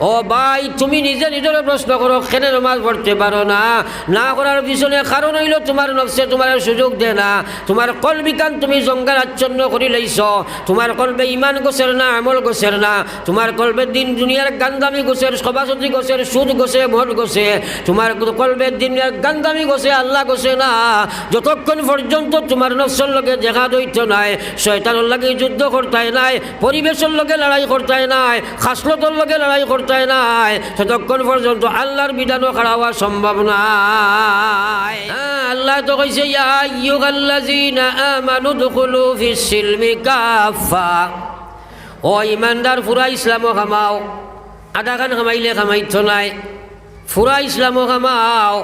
ও ভাই তুমি নিজে নিজের প্রশ্ন করো, কেন নামাজ পড়তে পারো না? না করার পিছনে কারণ হইল তোমার নফসে তোমার সুযোগ দেয় না। তোমার কলবিকান তুমি জঙ্গার আচ্ছন্ন করে লইছ। তোমার কলবে ইমান গোছের না, আমল গোছের না। তোমার কলবে দিন দুনিয়ার গান্দামি গোছের, সভাসতি গোছের, সুদ গোছে, ভোট গোছে। তোমার কলবে দুনিয়ার গান্দামি গোছে, আল্লাহ গোছে না। যতক্ষণ পর্যন্ত তোমার নফসের লগে দেখা দইত নাই, শয়তানের লগে যুদ্ধ করতে নাই, পরিবেশের লগে লড়াই করতে নাই, খাসলতর লগে লড়াই করতে নাই, ততক্ষণ পর্যন্ত আল্লাহর বিধানও খাড়া হওয়া সম্ভব নাই। আল্লাহ তো কইছে ইয়া আইয়ুহাল্লাযীনা আমানু দুখুলু ফিস সিলমি কাফা। ও ইমানদার পুরা ইসলামও খামাও, আধা খান খামাইলে খামাইতো নাই, পুরা ইসলামও খামাও।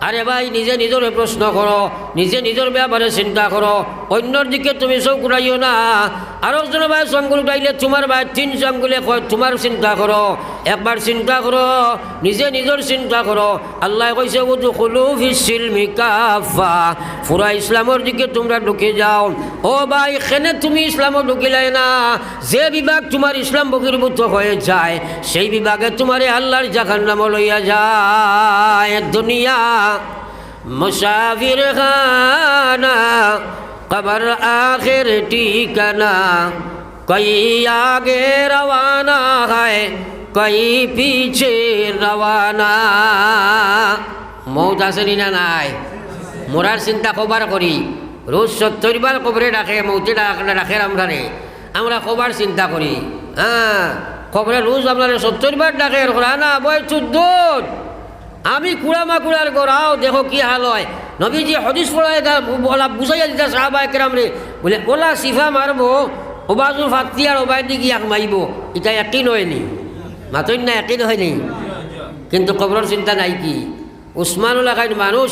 আরে ভাই নিজে নিজের প্রশ্ন করো, নিজে নিজের ব্যাপারে চিন্তা করো, অন্যর দিকে তুমি চোখ উঠাইও না। আর একজনের ভাই চমগুল উঠাইলে তোমার ভাই তিন চমগুলে কয় তোমার চিন্তা করো, একবার চিন্তা করো, নিজে নিজের চিন্তা করো। আল্লাহ কইছে উদখুলু ফিস সিলমি কাফা, পুরা ইসলামের দিকে তোমরা ঢুকে যাও। ও ভাই কেনে তুমি ইসলামও ঢুকিলাই না? যে বিভাগ তোমার ইসলাম বহির্ভূত হয়ে যায়, সেই বিভাগে তোমারে আল্লাহর জাহান্নাম লইয়া যায়। দুনিয়া মুসাফির খানা, কবর আখির ঠিকানা, কই আগে রওয়ানা হয়, কই পিছে রওয়ানা। মৌত আসেনি না নাই? মোরার চিন্তা কবার করি, রোজ 70 বার কবরে ডাকে, মৌতে ডাকে আমরারে, আমরা কবার চিন্তা করি। কবরে রোজ আপনারা 70 বার ডাকে, না বই 14। আমি কুড়ামাকুড়ার গোড়াও দেখো কি হাল হয়। নবীজি হদিস পড়ায় বলা বুঝাইয়া দিতা সাহাবায়ে কেরামরে, বলে ওলা সিফা মারবো, ওবাজুল ফাত্তি আর ওবায়দি গিয়াক মাইব, এটা একই হয়নি, মাতই না একই হয়নি। কিন্তু কবরের চিন্তা নাই কি? উসমানুল খাইন মানুষ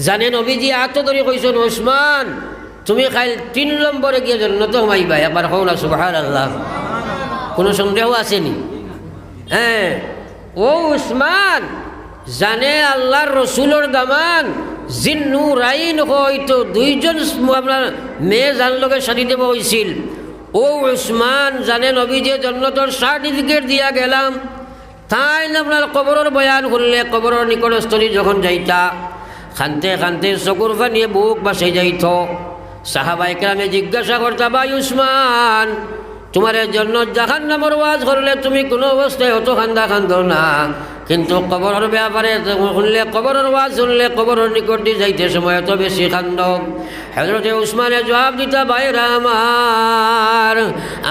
জানে নবীজি আত্ম ধরে কইছেন, উসমান তুমি খাইল 3 নম্বরে গিয়ে জান্নাত মাইবা, একবার হও না সুবহানাল্লাহ। কোনো সন্দেহ আসেনি? হ্যাঁ, ও উসমান জানে আল্লাহর রসুলের দামান জিন্নুরাইন হয়তো 2জন আপনার মেয়ে জানলোকে শাড়ি দেব হয়েছিল। ও উসমান জানে নবী যে জন্নতর সার্টিফিকেট দিয়া গেলাম, তাই আপনার কবরের বয়ান করলে কবরের নিকটস্থলী যখন যাইতা খানতে খানতে চকুর পানিয়ে বুক বাসাই যাইত। সাহাবায়ে কেরামে জিজ্ঞাসা করতা, ভাই উসমান তোমার জন্য জাহান্নামের ওয়াজ করলে তুমি কোনো অবস্থায় অত খান্দা খান্দো না, কিন্তু কবরের ব্যাপারে শুনলে, কবরের ওয়াজ শুনলে কবরের নিকট দিয়ে যাইতে সময় এত বেশি খান্দ। হযরতে উসমানে জবাব দিতা, ভাইরা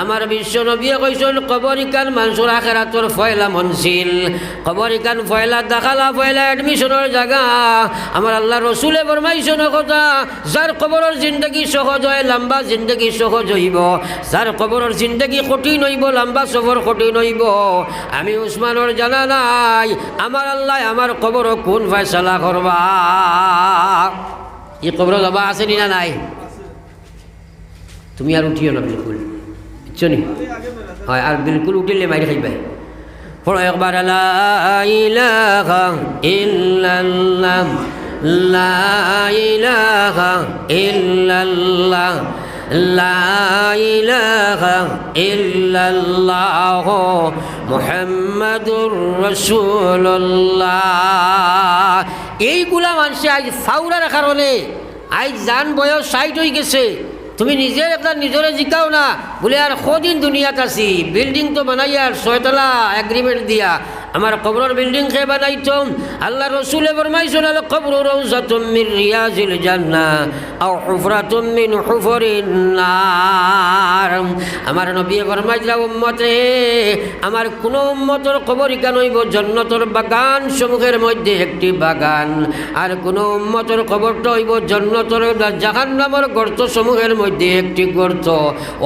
আমার বিশ্ব নবী কইছেন কবরিকান মানুষের আখিরাতের ফয়লা মনসিল, কবরিকান ফয়লা দাখালা, ফয়লা অ্যাডমিশনের জায়গা। আমার আল্লাহ রসুলে ফরমাইছেন কথা, যার কবরের জিন্দগি সহজ হয় লম্বা জিন্দগি সহজ হইব, যার কবরের জিন্দগি কঠিন হইব লম্বা সফর কঠিন হইব। আমি উসমানের জানা নাই আমার আল্লাহ আমার কবর কোন ফয়সালা করবা। এই কবর যাবা আসেনি না নাই? তুমি আর উঠিও না বিলকুল, বুঝছো নি? হয় আর বিলকুল উঠিলে মাইরে খাইবাই। পড়ো একবার লা ইলাহা ইল্লাল্লাহ, লা ইলাহা ইল্লাল্লাহ, লা ইলাহা ইল্লাল্লাহ মুহাম্মাদুর রাসূলুল্লাহ। এইগুলা মানুষে আজ ফাউরার কারণে আজ জান বয়স 60 হয়ে গেছে। তুমি নিজের একটা নিজরে জিকাও না, বলে আর কদিন দুনিয়াত আছি, বিল্ডিং তো বানাইয়া 6 তলা এগ্রিমেন্ট দিয়া। আমার কবরের বিল্ডিং খেয়ে বানাইতাম। আল্লাহ রসুলে ফরমাইছেন, আল কবরু রাউযাতুম মিন রিয়াজিল জান্নাহ আও হুফরাতুম মিন হুফরিন নার। আমার নবী ফরমাইলা, উম্মতে আমার কোন উম্মতের কবর কেন হইব জান্নাতের বাগান সমূহের মধ্যে একটি বাগান, আর কোন উম্মতের কবরটা হইব জান্নাতের জাহান্নামের গর্ত সমূহের মধ্যে একটি গর্ত।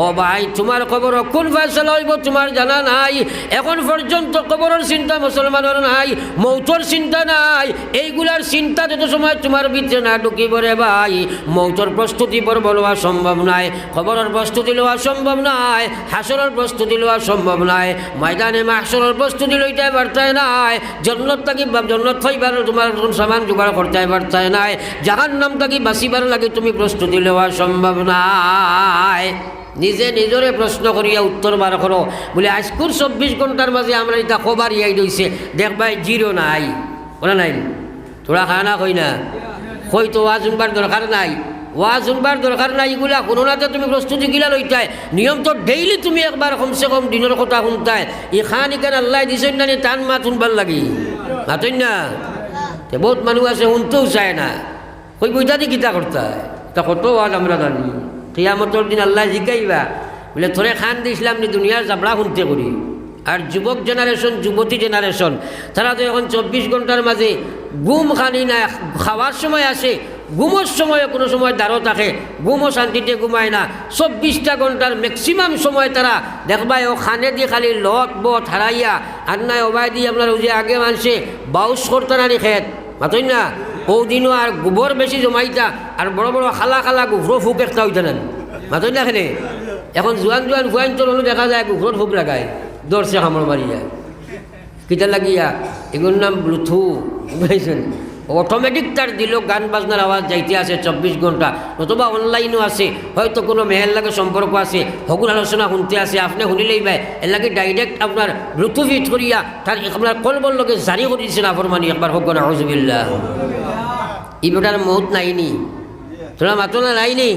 ও ভাই তোমার কবর কোন ফয়সালা হইব তোমার জানা নাই? এখন পর্যন্ত কবরের চিন্তা মুসলমানের নাই, মৌতর চিন্তা নাই। এইগুলার চিন্তা যত সময় তোমার ভিতরে না ঢুকিব রে ভাই, মৌতর প্রস্তুতি পর্ব লওয়া সম্ভব নাই, খবরের প্রস্তুতি লওয়া সম্ভব নাই, হাসরের প্রস্তুতি লওয়া সম্ভব নাই, ময়দানে মাহশরের প্রস্তুতি লইতে পারতাই নাই, জান্নাত থাকি জান্নাত পাইবার তোমার সামান জোগাড় করতে পারতাই নাই, জাহান্নাম থাকি বাঁচিবার লাগে তুমি প্রস্তুতি লওয়া সম্ভব নাই। নিজে নিজরে প্রশ্ন করিয়া উত্তর বার করো বলে আজকুর 24 ঘন্টার মাঝে আমরা এটা খবর ইয়াই রয়েছে দেখবাই জিরো নাই বলে নাই তোরা খানা কই না কই তো ওয়াজ শুনবার দরকার নাই ওয়াজ শুনবার দরকার নাই এগুলা কোনো নাতে তুমি প্রস্তুতি গিলা লইতাই নিয়ম তো ডেইলি তুমি একবার কমসে কম দিনের কথা শুনতাই এখান এখানে আল্লাহ দিছেন না টান মাত শুনবার লাগি মাতই না বহুত মানুষ আছে শুনতেও চায় না কই বইটা দি গীতা করতায় তা কত ওয়াজ আমরা জানি কিয়ামতের দিন আল্লাহ জিজ্ঞাইবা বলে তোরে খান দিয়েছিলাম নি দুনিয়ার জাবড়া শুনতে করি আর যুবক জেনারেশন যুবতী জেনারেশন তারা তো এখন 24 ঘন্টার মাঝে ঘুম খানি না খাওয়ার সময় আসে ঘুমোর সময় কোনো সময় দাঁড়ো থাকে ঘুমও শান্তিতে ঘুমায় না 24টা ঘন্টার ম্যাক্সিমাম সময় তারা দেখবাই ও খানে দিয়ে খালি লত বট হারাইয়া আর নাই ওবাই দিয়ে আপনার ওই যে আগে মানুষে বাউস করতে না খেত মাতই না ও দিনও আর গোবর বেশি জমাইতা আর বড় বড় খালা খালা গুফরো ফুক একটা হইতে নেন মাতই না খেলে এখন জোয়ান জোয়ান ফুয়াইন তোর হলো দেখা যায় গুফরোর ফুক লাগায় দর্শে কামড় মারিয়া কিতা লাগিয়া এগুলোর নাম ব্লুথু বুঝাইছেন অটোমেটিক তার দিল গান বাজনার আওয়াজ যাইতে আছে 24 ঘন্টা নতুবা অনলাইনও আছে হয়তো কোনো মেহের লাগে সম্পর্ক আছে হগুন আলোচনা শুনতে আছে আপনি শুনিলেই ভাই এর লাগে ডাইরেক্ট আপনার ব্লুটুথ ফিট করিয়া তার আপনার কলবর লগে জারি করে দিচ্ছেন আফরমানি একবার হোক না হজবিল্লা ই বেটার মৌত নাইনি তোরা মাতো না নাইনি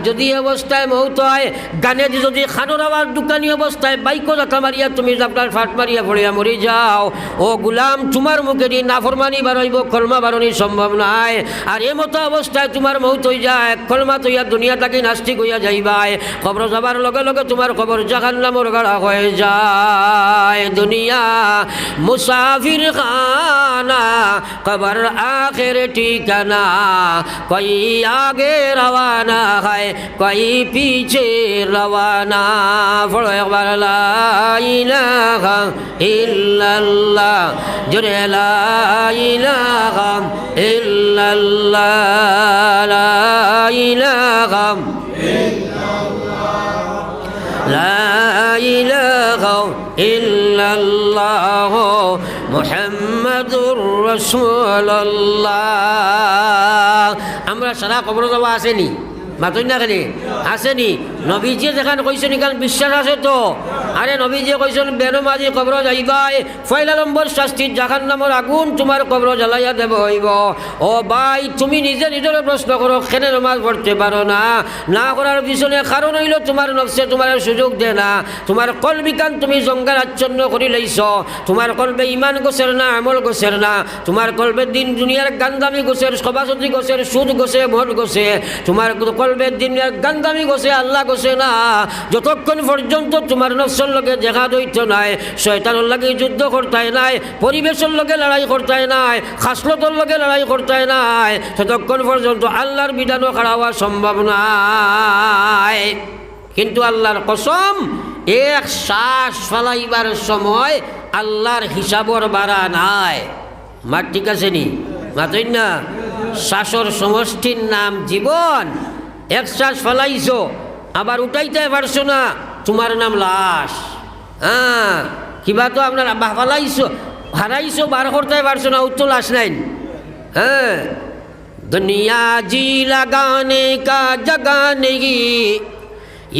যদি অবস্থায় মৌত হয় গানে যদি খানোর আবার দোকানি অবস্থায় বাইকও রাখা মারিয়া তুমি আপনার ফাট মারিয়া পড়িয়া মরি যাও ও গুলাম তোমার মুখে দিয়ে নাফরমানি বাড়াইব কলমা বাড়ানি সম্ভব নাই আর এ মতো অবস্থায় তোমার মৌত হয়ে যায় কলমা তৈয়া দুনিয়া তাকে নাস্তিক হইয়া যাইবাই খবর যাবার লগে লগে তোমার খবর জাহান্নামের গাড়া হয়ে যায় দুনিয়া মুসাফির খানা কবর আখের ঠিকানা কই আগে রওয়ানা है कोई पीछे रवाना पढ़ो एक बार ला इलाहा इल्लल्लाह जुरे ला इलाहा इल्लल्लाह ला इलाहा ला इलाहा इल्लल्लाह मुहम्मदुर रसूलुल्लाह আমরা সারা কবর যাওয়া আসেনি মাতই না খালি আসেনি নবীজিয়ে যেখানে কইছেন এখানে বিশ্বাস আছে তো আরে নবীজিয়ে কইছেন বেনমাজি কবর যাইবাই পয়লা নম্বর শাস্তি জাহান্নামের আগুন তোমার কবর জ্বালাইয়া দেব হইব ও ভাই তুমি নিজে নিজের প্রশ্ন করো কেনে নামাজ পড়তে পারো না না করার পিছনে কারণ হইল তোমার নফসে তোমার সুযোগ দে না তোমার কলবিকান তুমি জঙ্গার আচ্ছন্ন করে লইছ তোমার কলবে ইমান গোছের না আমল গোছের না তোমার কলবে দিন দুনিয়ার গান্দামি গোছের সভাসতি গোছের সুদ গোছে মদ গোছে তোমার কলবে দিনের গান্দামি গোছে আল্লাহ গোছে না যতক্ষণ পর্যন্ত তোমার নফসের লগে দেখা দইত নাই শয়তানের লগে যুদ্ধ করতে নাই পরিবেশের লগে লড়াই করতে নাই খাসলতর লগে লড়াই করতে নাই ততক্ষণ পর্যন্ত আল্লাহর বিধানও খাড়া হওয়া সম্ভব নাই কিন্তু আল্লাহর কসম এক শ্বাস ফেলাইবার সময় আল্লাহর হিসাবর বাড়া নাই মার ঠিক আছে নি মাতই না শ্বাসর সমষ্টির নাম জীবন এক শ্বাস ফেলাইছ আবার উঠাইতে পারছো না তোমার নাম লাশ কিবা তো আপনার ফেলাইছ হারাইছো বার করতে পারছো না উত্তর লাশ নাই दुनिया जी लगाने का जगह नहीं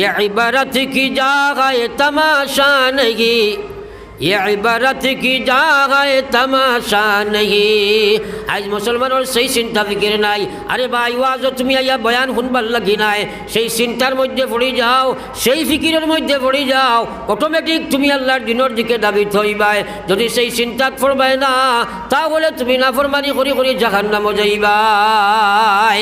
ये इबारत की जगह तमाशा नहीं ये इबारत की जगह तमाशा नहीं आज मुसलमानों সেই চিন্তা ফিকির নাই আরে ভাই ওয়াজ তুমি আইয়া বয়ান শুনবার লাগি নাই সেই চিন্তার মধ্যে পড়ে যাও সেই ফিকিরের মধ্যে পড়ে যাও অটোমেটিক তুমি আল্লাহর দিনের দিকে দাবিত হইবাই যদি সেই চিন্তাত পড়বাই না তাহলে তুমি নাফরমানি করি করি জাহান্নামে যাইবাই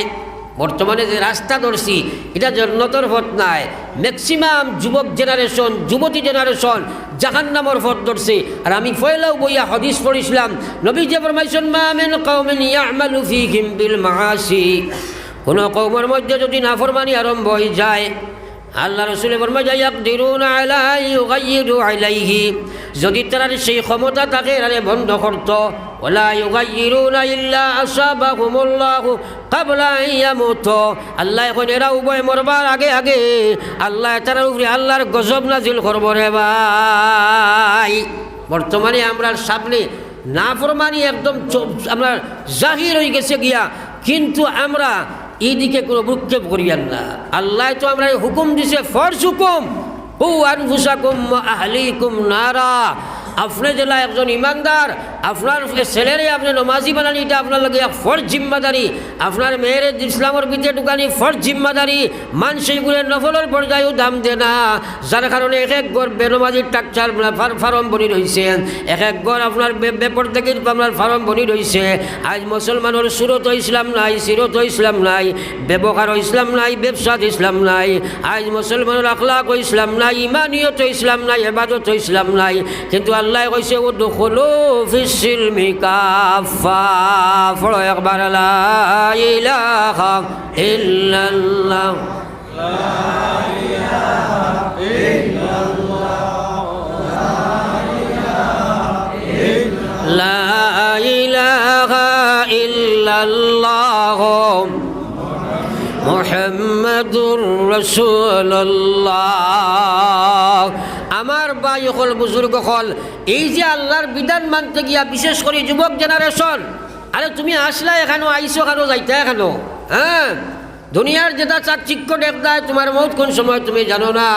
বর্তমানে যে রাস্তা ধরছি এটা জান্নাতের পথ নাই ম্যাক্সিমাম যুবক জেনারেশন যুবতী জেনারেশন জাহান্নামের পথ ধরছে আর আমি পয়লাও বইয়া হাদিস পড়িছিলাম নবী যে ফরমাইছেন মা মিন কওমিন ইয়ামালু ফীহিম বিল মাআসি কোন কওমের মধ্যে যদি নাফরমানি আরম্ভ হয়ে যায় আল্লাহ রাসূল ফরমায় ইয়াকদিরুনা আলা ইউগাইয়িরু আলাইহি যদি তার সেই ক্ষমতা থাকে আরে বন্ধ করত ওয়ালা ইউগাইয়িরুনা ইল্লা আসাবাহুমুল্লাহু ক্বাবলা ইয়ামুতু আল্লাহ এখন এরা উভয় মরবার আগে আগে আল্লাহ তার উপরে আল্লাহর গজব নাজিল করব রে ভাই বর্তমানে আমরা সামনে নাফরমানি একদম আমরা জাহির হয়ে গেছে গিয়া কিন্তু আমরা এই দিকে কোনো ভ্রুক্ষেপ করিয়ান না। আল্লাহ তো আমরা হুকুম দিছে, ফরজ হুকুম, কু আনফুসাকুম ওয়া আহলিকুম নারা। আপনি জেলা একজন ইমানদার, আপনার ছেলেরে আপনি নমাজি বানানি, এটা আপনার লাগে এক ফরজ জিম্মাদারি। আপনার মেয়েরে ইসলামের ভিতরে ঢুকানি ফরজ জিম্মাদারি। মানুষগুলো নফলের পর্যায়েও দাম দে না, যার কারণে এক এক গড় বেনমাজির টাকচার ফার্ম বনি রয়েছে, এক এক গড় আপনার বেপর থেকে আপনার ফার্ম বনি রয়েছে। আজ মুসলমানের সুরত ইসলাম নাই, সিরত ইসলাম নাই, ব্যবহার ইসলাম নাই, ব্যবসাত ইসলাম নাই। আজ মুসলমানের আখলাক ইসলাম নাই, ইমানিয়ত ইসলাম নাই, ইবাদত ইসলাম নাই। কিন্তু আল্লাহ কইছে উদখুলু ফিস-সিলমি কাফা। পড়ো একবার লা ইলাহা ইল্লাল্লাহ, লা ইলাহা ইল্লাল্লাহ, লা ইলাহা ইল্লাল্লাহ মুহাম্মাদুর রাসূলুল্লাহ। আমার ভাই হল, বুজুর্গ হল, এই যে আল্লাহর বিধান মানতে গিয়া বিশেষ করে যুবক জেনারেশন, আরে তুমি আসলা এখানো, আইসো এখানো, যাইতে এখানো, হ্যাঁ, দুনিয়ার যেটা চাকচিক্য দেখদায় তোমার মৌত কোন সময় তুমি জানো না।